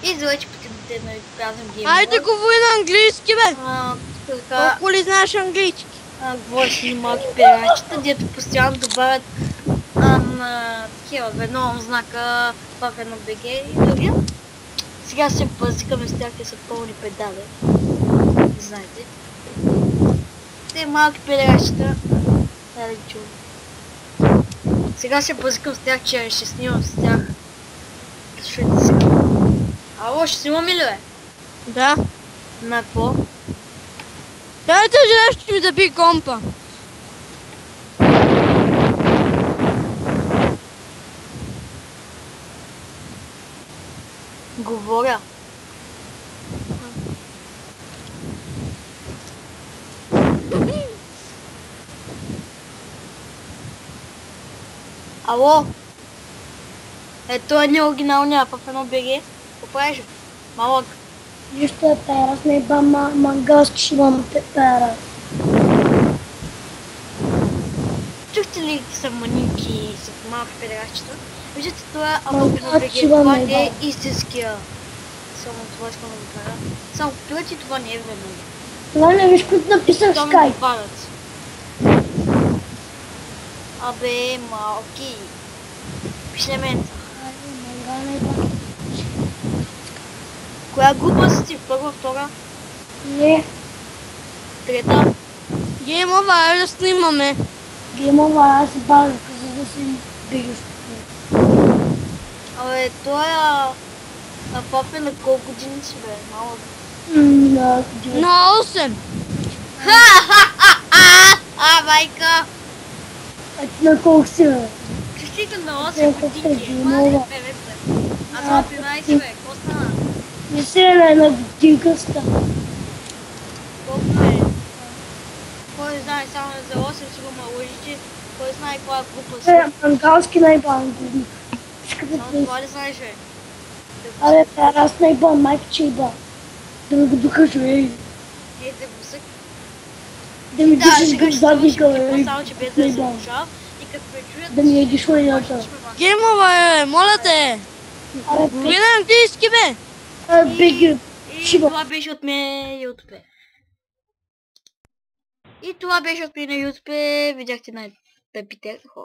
Излъчи пътите на казвам геймова. Айде говори на английски, бе! Така, Колко ли знаеш английски? говори си на малки перачета, дето постоянно добавят на такива ведно знака в едно БГ и другия. Сега се пъзикаме с тях, те са пълни педали. Знаете. Те малки перачета. Да ли чувам. Сега се пъзикам с тях, че ще снимам с тях. Слушайте сега. Ало, ще снимаме ли, бе? Да. На какво? Дайте же нещо ми да би компа. Говоря. Ало? Ето е неоригиналния в едно БГ. Какво правиш? Малък. Нищо е пера, с неба мангалски шимам те пера. Чухте ли са манинки с малки педерачета? Виждате това, Мангалски в БГ, шимам това неба. е истинския. Само това искам да го кажа. Само пилъци това не е вредно. Това не виж, като написах Там Sky. добавят. Абе, малки. Пишлемента. Коя група си ти? Първа, втора, Не, трета? Геймова, айде да снимаме. геймова, аз се бавих, за да си бегаш. Абе, той на папе на колко години си, бе? Малък. На дивет. На 8. Майка! А ти на колко си, бе? Честито на Е, 8 годинки. е, Мале, много. бе, бе. Аз съм 13, бе. Какво стана? Не си на една годинка ста. Колко е? Кой знае, само за 8 сигурно лъжите. Кой знае коя група си? Мангалски най-бавен година. Искате Само да... това ли знаеш, бе? Абе, пера, аз най-бавен, майка че иба. Да ми го докажа, ей. Ей, да го сък. Да ми Да, дишаш сега го ще задника, сложим бе. клипа, само че без да е Най-бавен. заслужал. И като ме чуят... Да ми ядиш лайната. Геймова, бе, моля те. Абе, Говори на английски, бе. беги. И Шиба. това беше от мен и от Пе. И това беше от мен и от Пе. Видяхте най-тъпите хора.